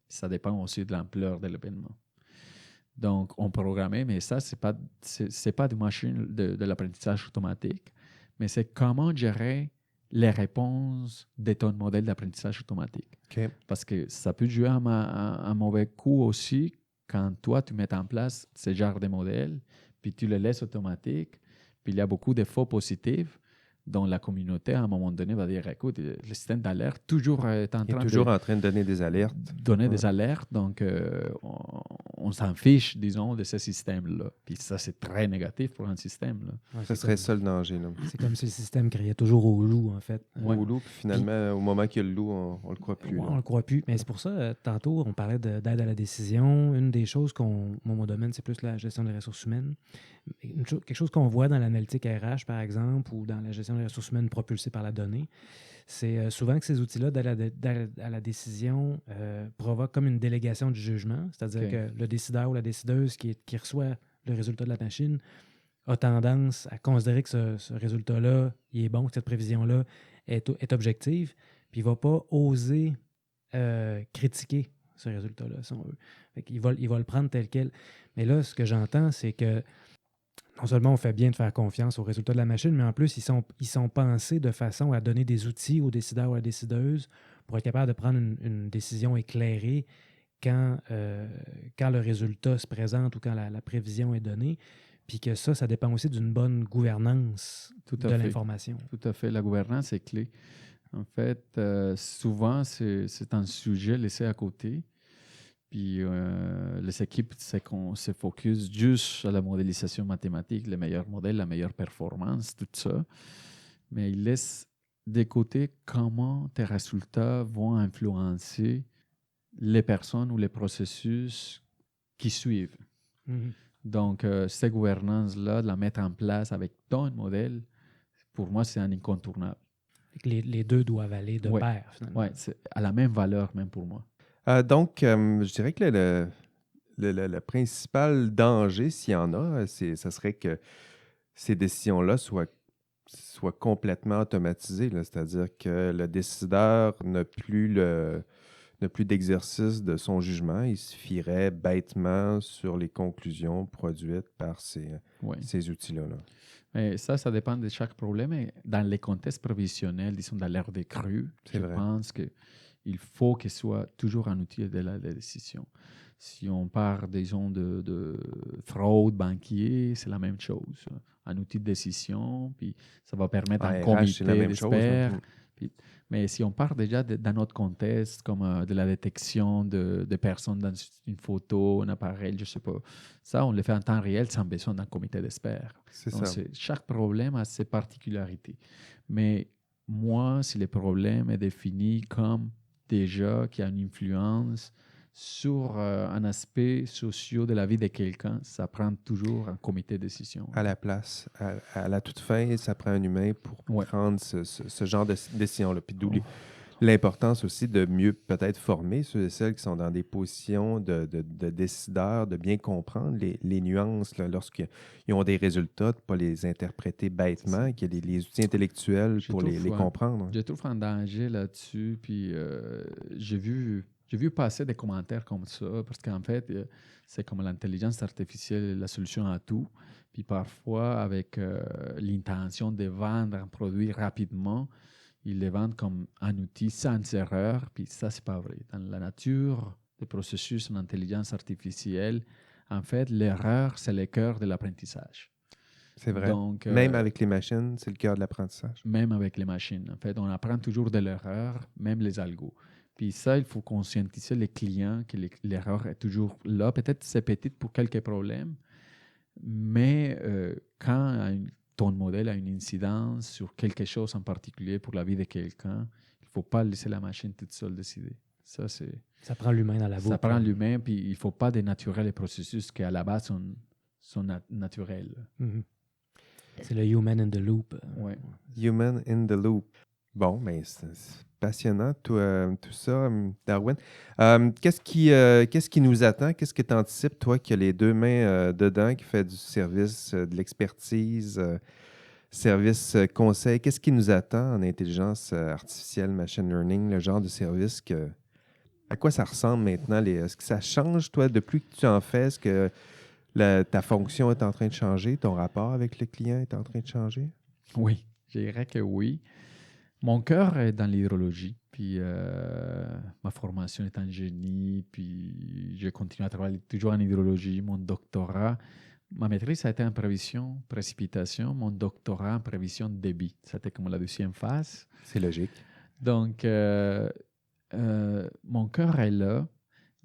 Ça dépend aussi de l'ampleur de l'événement. Donc, on programmait, mais ça, ce n'est pas de machine de l'apprentissage automatique, mais c'est comment gérer les réponses de ton modèle d'apprentissage automatique. Okay. Parce que ça peut jouer un mauvais coup aussi quand toi, tu mets en place ce genre de modèle, puis tu le laisses automatique, puis il y a beaucoup de faux positifs dont la communauté, à un moment donné, va dire, écoute, le système d'alerte toujours est en train de donner des alertes. Des alertes, donc on s'en fiche, disons, de ce système-là. Puis ça, c'est très négatif pour un système. Là. Ça serait ça le danger. Là. C'est comme si le système criait toujours au loup, en fait. Au loup, puis finalement, au moment qu'il y a le loup, on ne le croit plus. On ne le croit plus. Mais c'est pour ça, tantôt, on parlait d'aide à la décision. Une des choses mon domaine, c'est plus la gestion des ressources humaines. Quelque chose qu'on voit dans l'analytique RH, par exemple, ou dans la gestion des ressources humaines propulsée par la donnée, c'est souvent que ces outils-là d'aide à la décision provoquent comme une délégation du jugement. C'est-à-dire que le décideur ou la décideuse qui reçoit le résultat de la machine a tendance à considérer que ce résultat-là, il est bon, que cette prévision-là est objective, puis il ne va pas oser critiquer ce résultat-là, si on veut. Il va le prendre tel quel. Mais là, ce que j'entends, c'est que non seulement on fait bien de faire confiance aux résultats de la machine, mais en plus, ils sont pensés de façon à donner des outils aux décideurs ou à la décideuse pour être capable de prendre une décision éclairée quand le résultat se présente ou quand la prévision est donnée. Puis que ça dépend aussi d'une bonne gouvernance de l'information. Tout à fait. La gouvernance est clé. En fait, souvent, c'est un sujet laissé à côté. Puis les équipes se focus juste sur la modélisation mathématique, les meilleurs modèles, la meilleure performance, tout ça. Mais ils laissent de côté comment tes résultats vont influencer les personnes ou les processus qui suivent. Mhm. Donc, cette gouvernance-là, de la mettre en place avec ton modèle, pour moi, c'est un incontournable. Fait que les deux doivent aller de Ouais. pair, finalement. Oui, c'est à la même valeur, même pour moi. Donc, je dirais que le principal danger, s'il y en a, ça serait que ces décisions-là soient complètement automatisées, là. C'est-à-dire que le décideur n'a plus d'exercice de son jugement. Il se fierait bêtement sur les conclusions produites par Oui. ces outils-là, là. Mais ça dépend de chaque problème. Et dans les contextes provisionnels, disons dans l'ère des crues, C'est je vrai. pense qu'il faut qu'il soit toujours un outil de la décision. Si on parle, disons, de fraude banquier, c'est la même chose. Un outil de décision, puis ça va permettre En un RH, c'est la comité même chose, là. d'experts. Mais si on parle déjà d'un autre contexte, comme de la détection de personnes dans une photo, un appareil, je ne sais pas, ça, on le fait en temps réel sans besoin d'un comité d'experts. C'est Donc, ça. chaque problème a ses particularités. Mais moi, si le problème est défini comme déjà qui a une influence sur un aspect social de la vie de quelqu'un, ça prend toujours un comité de décision. À la place, à la toute fin, ça prend un humain pour Ouais. prendre ce genre de décision-là. Puis d'où l'importance aussi de mieux peut-être former ceux et celles qui sont dans des positions de décideurs, de bien comprendre les nuances là, lorsqu'ils ont des résultats, de ne pas les interpréter bêtement, qu'il y ait les outils intellectuels pour les comprendre. Je trouve un danger là-dessus. Puis j'ai vu passer des commentaires comme ça, parce qu'en fait, c'est comme l'intelligence artificielle la solution à tout. Puis parfois, avec l'intention de vendre un produit rapidement, ils les vendent comme un outil sans erreur, puis ça, c'est pas vrai. Dans la nature des processus en intelligence artificielle, en fait, l'erreur, c'est le cœur de l'apprentissage. C'est vrai. Donc, même avec les machines, c'est le cœur de l'apprentissage. Même avec les machines. En fait, on apprend toujours de l'erreur, même les algos. Puis ça, il faut conscientiser les clients que l'erreur est toujours là. Peut-être c'est petite pour quelques problèmes, mais quand ton modèle a une incidence sur quelque chose en particulier pour la vie de quelqu'un, il ne faut pas laisser la machine toute seule décider. Ça prend l'humain dans la boucle. Ça prend l'humain, puis il ne faut pas dénaturer les processus qui, à la base, sont naturels. Mm-hmm. C'est le human in the loop. Ouais. Human in the loop. Bon, mais c'est passionnant tout ça, Darwin. Qu'est-ce qui nous attend? Qu'est-ce que tu anticipes, toi, qui as les deux mains dedans, qui fait du service, de l'expertise, service conseil? Qu'est-ce qui nous attend en intelligence artificielle, machine learning, le genre de service à quoi ça ressemble maintenant? Est-ce que ça change, toi, depuis que tu en fais? Est-ce que ta fonction est en train de changer? Ton rapport avec le client est en train de changer? Oui, je dirais que oui. Mon cœur est dans l'hydrologie, puis ma formation est en génie, puis je continue à travailler toujours en hydrologie. Mon doctorat, ma maîtrise a été en prévision, précipitation, mon doctorat en prévision de débit. C'était comme la deuxième phase. C'est logique. Donc, mon cœur est là,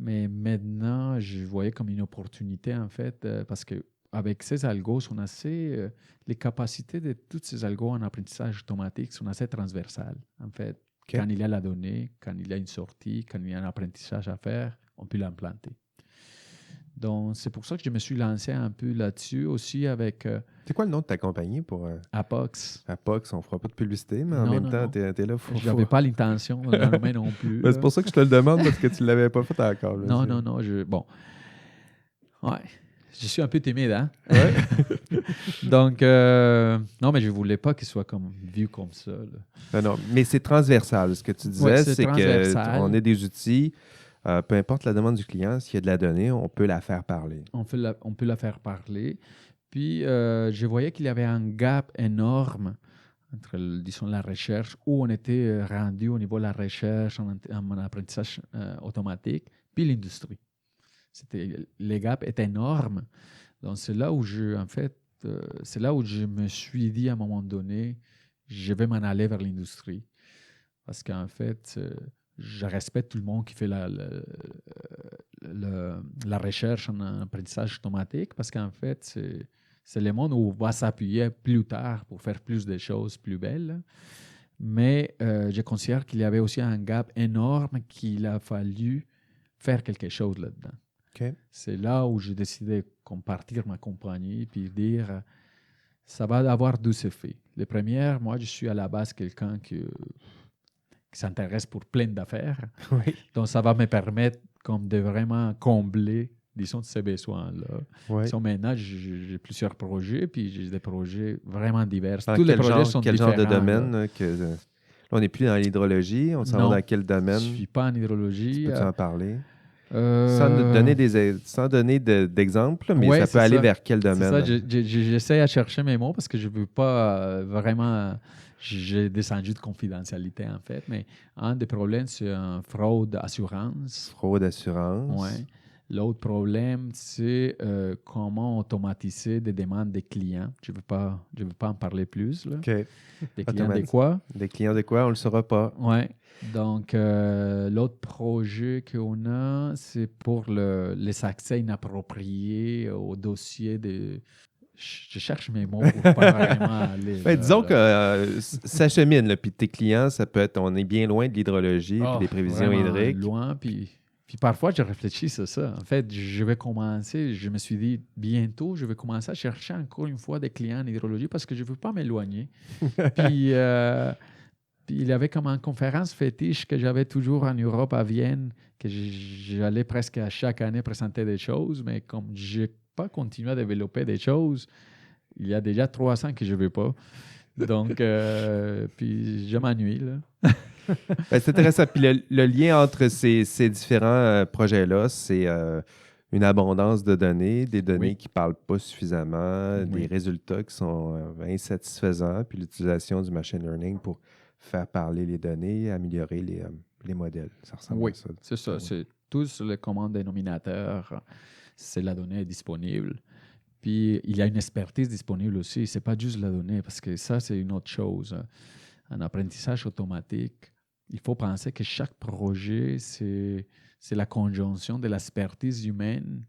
mais maintenant, je voyais comme une opportunité, en fait, parce que avec ces algos, les capacités de tous ces algos en apprentissage automatique sont assez transversales. En fait, quand il y a la donnée, quand il y a une sortie, quand il y a un apprentissage à faire, on peut l'implanter. Donc, c'est pour ça que je me suis lancé un peu là-dessus aussi avec... c'est quoi le nom de ta compagnie pour... Apox. Apox, on ne fera pas de publicité, mais en même temps, tu es là. Je n'avais pas l'intention de le nommer non plus. C'est pour ça que je te le demande, parce que tu ne l'avais pas fait encore. Là, non. Bon. Ouais. Je suis un peu timide, hein? Ouais. Donc, non, mais je ne voulais pas qu'il soit vu comme ça. Non, mais c'est transversal. Ce que tu disais, c'est qu'on ait des outils, peu importe la demande du client, s'il y a de la donnée, on peut la faire parler. On peut la faire parler. Puis, je voyais qu'il y avait un gap énorme entre, disons, la recherche, où on était rendu au niveau de la recherche en apprentissage automatique, puis l'industrie. Les gaps étaient énormes. Donc, c'est là où je me suis dit à un moment donné, je vais m'en aller vers l'industrie. Parce qu'en fait, je respecte tout le monde qui fait la recherche en apprentissage automatique parce qu'en fait, c'est le monde où on va s'appuyer plus tard pour faire plus de choses plus belles. Mais je considère qu'il y avait aussi un gap énorme qu'il a fallu faire quelque chose là-dedans. OK. C'est là où j'ai décidé de compartir ma compagnie puis dire ça va avoir deux effets. Le premier, moi, je suis à la base quelqu'un qui s'intéresse pour plein d'affaires. Oui. Donc, ça va me permettre comme de vraiment combler, disons, ces besoins-là. Oui. Disons, maintenant, j'ai plusieurs projets, puis j'ai des projets vraiment divers. Dans Tous les quel projets genre, sont quel différents. genre de domaine? Là. Là, on n'est plus dans l'hydrologie. On s'en Non, va dans quel domaine? je ne suis pas en hydrologie. Peux-tu en parler? Euh, Sans donner d'exemples, mais ouais, ça peut aller vers quel C'est domaine? ça, j'essaie à chercher mes mots parce que je ne veux pas vraiment... J'ai descendu de confidentialité, en fait, mais un des problèmes, c'est un fraude assurance. Fraude assurance. Ouais. L'autre problème, c'est comment automatiser des demandes des clients. Je ne veux pas en parler plus. Là. OK. Des clients de quoi? Des clients de quoi? On ne le saura pas. Oui. Donc, l'autre projet qu'on a, c'est pour les accès inappropriés au dossier de... Je cherche mes mots pour pas vraiment aller. Ben, là, disons là. que ça chemine, là, puis tes clients, ça peut être, on est bien loin de l'hydrologie puis des prévisions vraiment hydriques. loin, puis parfois, je réfléchis sur ça. En fait, je vais commencer, je me suis dit, bientôt, je vais commencer à chercher encore une fois des clients en hydrologie parce que je ne veux pas m'éloigner. Puis il y avait comme une conférence fétiche que j'avais toujours en Europe, à Vienne, que j'allais presque à chaque année présenter des choses, mais comme je n'ai pas continué à développer des choses, il y a déjà 3 ans que je ne vais pas. Donc, puis je m'ennuie, là. Ben, c'est intéressant. Puis le lien entre ces différents projets-là, c'est une abondance de données, des données Oui. qui ne parlent pas suffisamment, Oui. des résultats qui sont insatisfaisants, puis l'utilisation du machine learning pour faire parler les données, améliorer les modèles. Ça ressemble à ça. C'est ça. C'est tout sur le commun dénominateur. C'est la donnée est disponible. Puis, il y a une expertise disponible aussi. Ce n'est pas juste la donnée, parce que ça, c'est une autre chose. En apprentissage automatique, il faut penser que chaque projet, c'est la conjonction de l'expertise humaine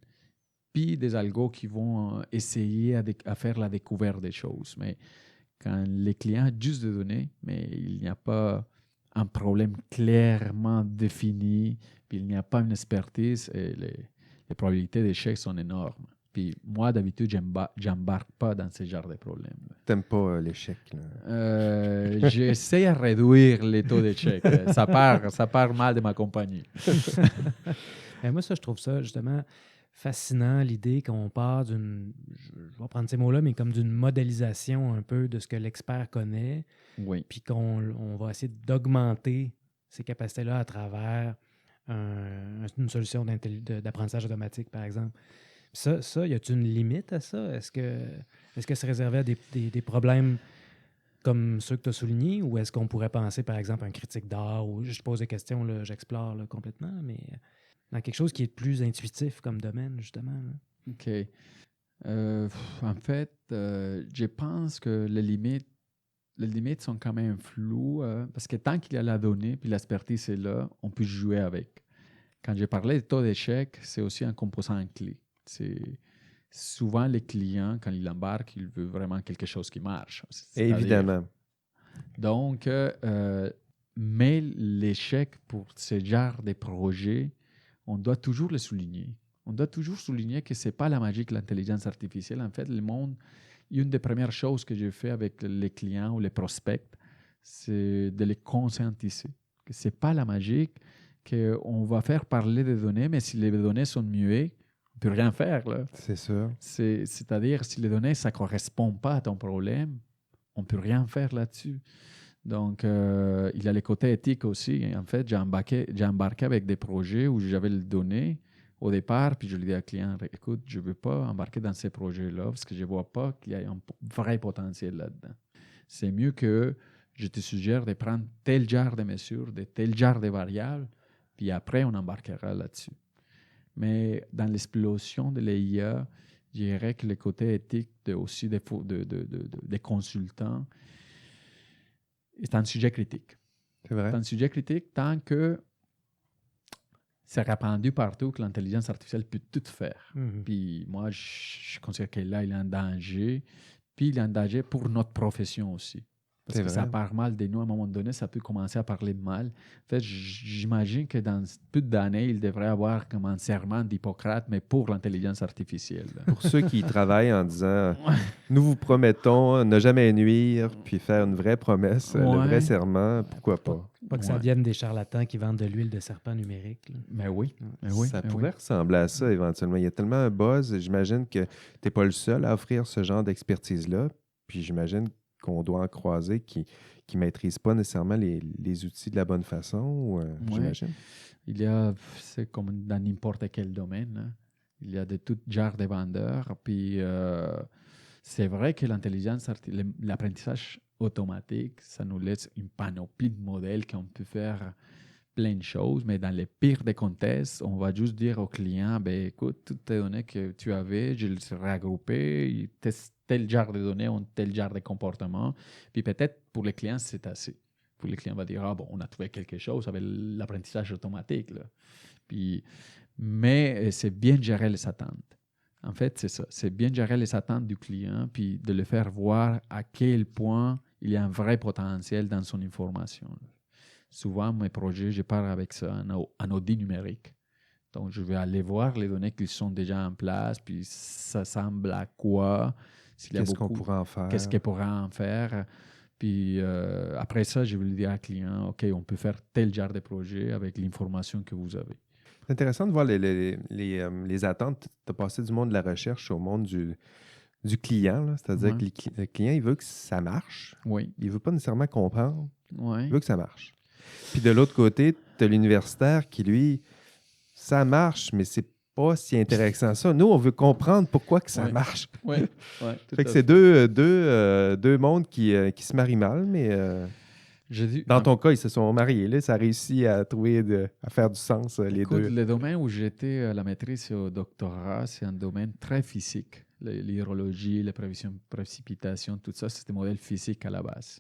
puis des algos qui vont essayer à faire la découverte des choses. Mais quand les clients ont juste des données, mais il n'y a pas un problème clairement défini, puis il n'y a pas une expertise, et les probabilités d'échec sont énormes. Puis moi, d'habitude, j'embarque pas dans ce genre de problème. T'aimes pas l'échec, là. J'essaie à réduire les taux d'échec. Ça part mal de ma compagnie. Moi, ça, je trouve ça justement fascinant, l'idée qu'on part d'une, je vais prendre ces mots-là, mais comme d'une modélisation un peu de ce que l'expert connaît, Oui. puis qu'on va essayer d'augmenter ces capacités-là à travers une solution d'apprentissage automatique, par exemple. Ça, y a-t-il une limite à ça? Est-ce que c'est réservé à des problèmes comme ceux que tu as soulignés, ou est-ce qu'on pourrait penser, par exemple, à un critique d'art, ou je pose des questions, là, j'explore là, complètement, mais dans quelque chose qui est plus intuitif comme domaine, justement. Là. OK. En fait, je pense que les limites sont quand même floues, parce que tant qu'il y a la donnée puis l'expertise est là, on peut jouer avec. Quand j'ai parlé de taux d'échec, c'est aussi un composant clé. C'est souvent les clients, quand ils embarquent, ils veulent vraiment quelque chose qui marche. Évidemment. Donc, mais l'échec pour ce genre de projet, on doit toujours le souligner. On doit toujours souligner que ce n'est pas la magie de l'intelligence artificielle. En fait, le monde, une des premières choses que je fais avec les clients ou les prospects, c'est de les conscientiser. Que ce n'est pas la magie, qu'on va faire parler des données, mais si les données sont muées, on ne peut rien faire. Là. C'est sûr. C'est-à-dire, si les données, ça ne correspond pas à ton problème, on ne peut rien faire là-dessus. Donc, il y a les côtés éthiques aussi. En fait, j'ai embarqué avec des projets où j'avais les données au départ, puis je lui dis à client, écoute, je ne veux pas embarquer dans ces projets-là parce que je ne vois pas qu'il y ait un vrai potentiel là-dedans. C'est mieux que je te suggère de prendre tel genre de mesures, de tel genre de variables, puis après, on embarquera là-dessus. Mais dans l'explosion de l'IA, je dirais que le côté éthique aussi des consultants est un sujet critique. C'est vrai. C'est un sujet critique tant que c'est répandu partout que l'intelligence artificielle peut tout faire. Mhm. Puis moi, je considère que là, il est en danger. Puis il est en danger pour notre profession aussi. Parce C'est que ça vrai. part mal de nous. À un moment donné, ça peut commencer à parler mal. En fait, j'imagine que dans peu d'années, il devrait avoir comme un serment d'Hippocrate, mais pour l'intelligence artificielle. Pour ceux qui y travaillent en disant nous vous promettons ne jamais nuire, puis faire une vraie promesse, le vrai Ouais. serment, pourquoi pas? Pas que ça Ouais. vienne des charlatans qui vendent de l'huile de serpent numérique. Là. Mais oui. Mais oui. Ça mais pourrait oui. ressembler à ça éventuellement. Il y a tellement un buzz, j'imagine que tu n'es pas le seul à offrir ce genre d'expertise-là. Puis j'imagine qu'on doit en croiser qui ne maîtrisent pas nécessairement les outils de la bonne façon, j'imagine. Il y a, c'est comme dans n'importe quel domaine, hein. Il y a de tout genre de vendeurs. Puis c'est vrai que l'apprentissage automatique, ça nous laisse une panoplie de modèles qu'on peut faire plein de choses, mais dans les pires des contextes, on va juste dire au client, ben, écoute, toutes les données que tu avais, je les ai regroupées, tel genre de données ont tel genre de comportement. Puis peut-être pour les clients, c'est assez. Pour les clients, on va dire, ah bon, on a trouvé quelque chose avec l'apprentissage automatique, là. Puis, mais c'est bien gérer les attentes. En fait, c'est ça. C'est bien gérer les attentes du client, puis de le faire voir à quel point il y a un vrai potentiel dans son information. Souvent, mes projets, je pars avec ça en audit numérique. Donc, je vais aller voir les données qui sont déjà en place, puis ça semble à quoi. S'il y a Qu'est-ce qu'on beaucoup, pourrait en faire? qu'est-ce qu'il pourra en faire. Puis après ça, je vais lui dire à client, OK, on peut faire tel genre de projet avec l'information que vous avez. C'est intéressant de voir les attentes. Tu as passé du monde de la recherche au monde du client, là. C'est-à-dire Ouais. que le client, il veut que ça marche. Oui. Il ne veut pas nécessairement comprendre. Ouais. Il veut que ça marche. Puis de l'autre côté, tu as l'universitaire qui, lui, ça marche, mais c'est pas si intéressant que ça. Nous, on veut comprendre pourquoi que ça Ouais. marche. Oui. Ouais, tout Fait que à c'est fait. deux mondes qui se marient mal, mais dans ton cas, ils se sont mariés. Là, ça a réussi à à faire du sens, les Écoute, deux. le domaine où j'étais à la maîtrise et au doctorat, c'est un domaine très physique. L'hydrologie, les précipitations, tout ça, c'est des modèles physiques à la base.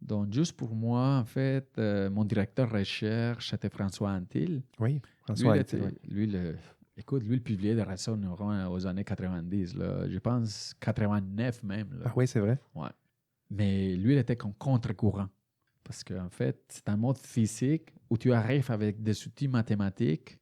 Donc, juste pour moi, en fait, mon directeur recherche, c'était François Antil. Oui, François Haïti, oui. Écoute, lui, il publiait des réseaux neurones aux années 90, là, je pense 89 même. Là. Ah oui, c'est vrai. Ouais. Mais lui, il était comme contre-courant. Parce qu'en fait, c'est un mode physique où tu arrives avec des outils mathématiques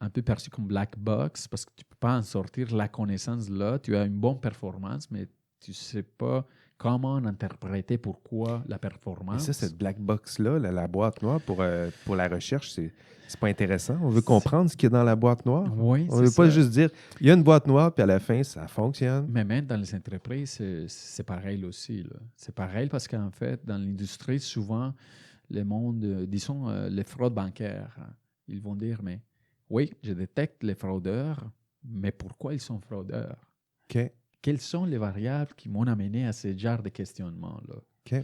un peu perçus comme black box parce que tu ne peux pas en sortir la connaissance là. Tu as une bonne performance, mais tu ne sais pas comment interpréter pourquoi la Et performance. ça, cette black box-là, la boîte noire pour la recherche, c'est pas intéressant. On veut comprendre ce qu'il y a dans la boîte noire. Oui, On veut pas juste dire il y a une boîte noire, puis à la fin, ça fonctionne. Mais même dans les entreprises, c'est pareil aussi, là. C'est pareil parce qu'en fait, dans l'industrie, souvent, le monde, disons, les fraudes bancaires, hein, ils vont dire, mais oui, je détecte les fraudeurs, mais pourquoi ils sont fraudeurs? OK. Quelles sont les variables qui m'ont amené à ce genre de questionnement-là? OK.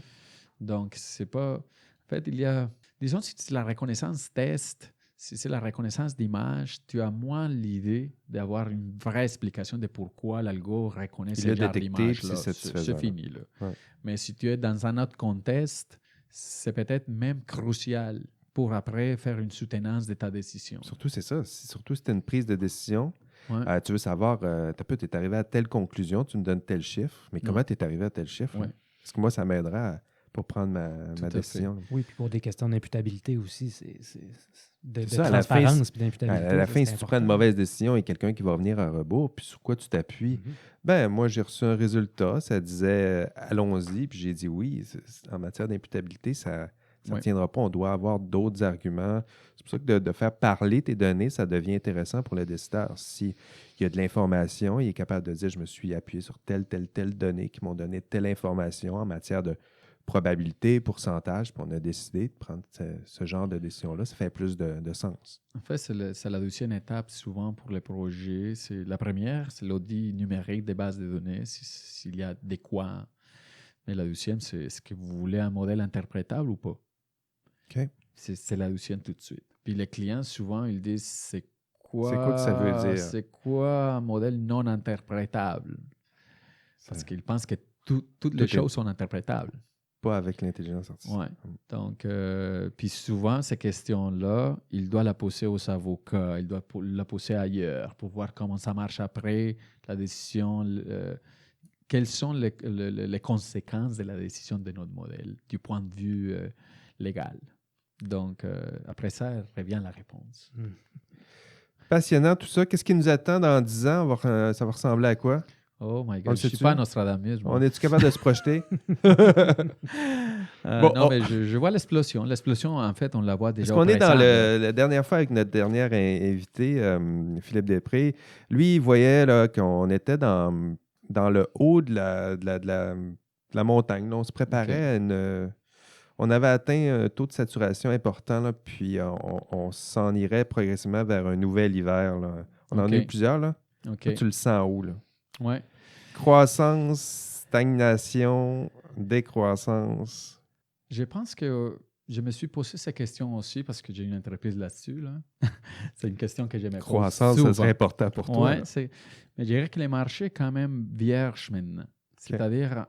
Donc, c'est pas... En fait, il y a... Disons, si c'est la reconnaissance test, si c'est la reconnaissance d'image, tu as moins l'idée d'avoir une vraie explication de pourquoi l'algo reconnaît ce genre d'image. C'est fini. Là. Ouais. Mais si tu es dans un autre contexte, c'est peut-être même crucial pour après faire une soutenance de ta décision. Surtout, c'est ça. Surtout si tu as une prise de décision, Ouais. tu veux savoir, tu es arrivé à telle conclusion, tu me donnes tel chiffre, mais comment tu es arrivé à tel chiffre? Ouais. Parce que moi, ça m'aidera pour prendre ma décision. Oui, puis pour des questions d'imputabilité aussi, c'est de ça, transparence et d'imputabilité. À la fin, si tu prends une important. mauvaise décision et quelqu'un qui va venir à rebours, puis sur quoi tu t'appuies? Ben, moi, j'ai reçu un résultat, ça disait allons-y, puis j'ai dit oui. En matière d'imputabilité, ça ne tiendra pas. On doit avoir d'autres arguments. C'est pour ça que de faire parler tes données, ça devient intéressant pour le décideur. S'il y a de l'information, il est capable de dire je me suis appuyé sur telle donnée qui m'ont donné telle information en matière de probabilité, pourcentage, puis on a décidé de prendre ce genre de décision-là. Ça fait plus de sens. En fait, c'est la deuxième étape souvent pour les projets. La première, c'est l'audit numérique des bases de données, s'il y a des quoi. Mais la deuxième, c'est est-ce que vous voulez un modèle interprétable ou pas? OK. C'est la deuxième tout de suite. Puis les clients, souvent, ils disent c'est quoi que ça veut dire? C'est quoi un modèle non interprétable? Parce qu'ils pensent que toutes les choses sont interprétables. pas avec l'intelligence artificielle. Ouais. Donc, puis souvent, ces questions-là, il doit la poser aux avocats, il doit la poser ailleurs pour voir comment ça marche après la décision, quelles sont les conséquences de la décision de notre modèle du point de vue légal. Donc, après ça, revient la réponse. Passionnant tout ça. Qu'est-ce qui nous attend dans 10 ans? Ça va ressembler à quoi? Oh my On God, le je ne suis sait-tu? pas Nostradamus. moi. On est-tu capable de se projeter? Non, mais je vois l'explosion. L'explosion, en fait, on la voit déjà. Parce qu'on est dans présent, là. la dernière fois avec notre dernière invité, Philippe Després. Lui, il voyait là, qu'on était dans le haut de la montagne. Là. On se préparait à une. On avait atteint un taux de saturation important, là, puis on s'en irait progressivement vers un nouvel hiver. Là. On en a eu plusieurs. Là. OK. Toi, tu le sens où? Là? Ouais. Croissance, stagnation, décroissance. Je pense que je me suis posé cette question aussi parce que j'ai une entreprise là-dessus. Là. C'est une question que j'aimais pas. Croissance, ça serait important pour toi. Ouais, mais je dirais que les marchés sont quand même vierges maintenant. C'est-à-dire,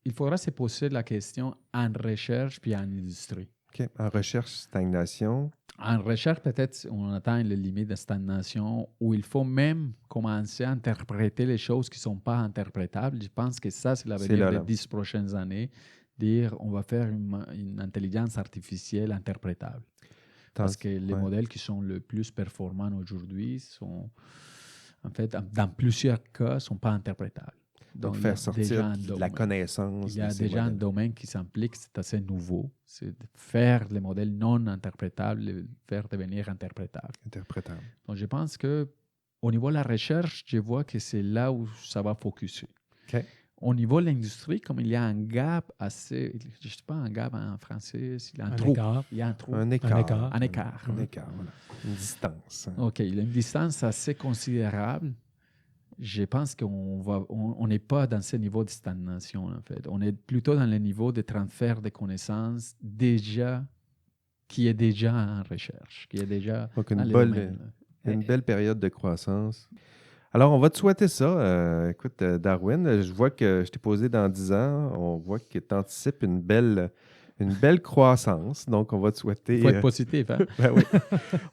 il faudra se poser la question en recherche puis en industrie. OK. En recherche, stagnation. En recherche, peut-être, on atteint les limites de stagnation où il faut même commencer à interpréter les choses qui ne sont pas interprétables. Je pense que ça, c'est l'avenir des 10 prochaines années. Dire, on va faire une intelligence artificielle interprétable. Parce que les modèles qui sont le plus performants aujourd'hui sont, en fait, dans plusieurs cas, ne sont pas interprétables. Donc, faire sortir de la connaissance. Il y a déjà un domaine qui s'implique, c'est assez nouveau. C'est de faire les modèles non interprétables, les faire devenir interprétables. Interprétables. Donc, je pense qu'au niveau de la recherche, je vois que c'est là où ça va focuser. OK. Au niveau de l'industrie, comme il y a un gap assez... Je ne sais pas un gap en français, il y a un trou. Écart. Il y a un trou. Un écart. Un écart. Un écart, voilà. Une distance. OK. Il y a une distance assez considérable. Je pense qu'on n'est pas dans ce niveau de stagnation, en fait. On est plutôt dans le niveau de transfert de connaissances qui est déjà en recherche, qui est déjà donc dans les une belle période de croissance. Alors, on va te souhaiter ça. Écoute, Darwin, je vois que je t'ai posé dans 10 ans. On voit que tu anticipes une belle croissance. Donc, on va te souhaiter... Il faut être positif, hein? Ben oui.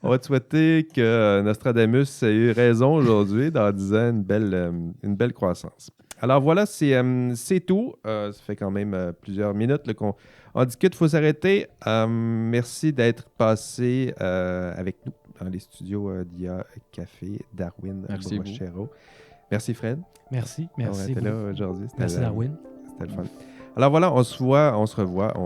On va te souhaiter que Nostradamus ait eu raison aujourd'hui, dans 10 ans, une belle croissance. Alors voilà, c'est tout. Ça fait quand même plusieurs minutes là, qu'on discute. Il faut s'arrêter. Merci d'être passé avec nous dans les studios d'IA Café, Darwin Brochero. Merci Fred. Merci. On était là aujourd'hui. Merci Darwin. C'était le fun. Alors voilà, on se revoit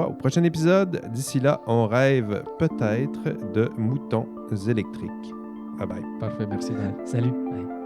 au prochain épisode. D'ici là, on rêve peut-être de moutons électriques. Bye bye. Parfait, merci. Salut. Bye.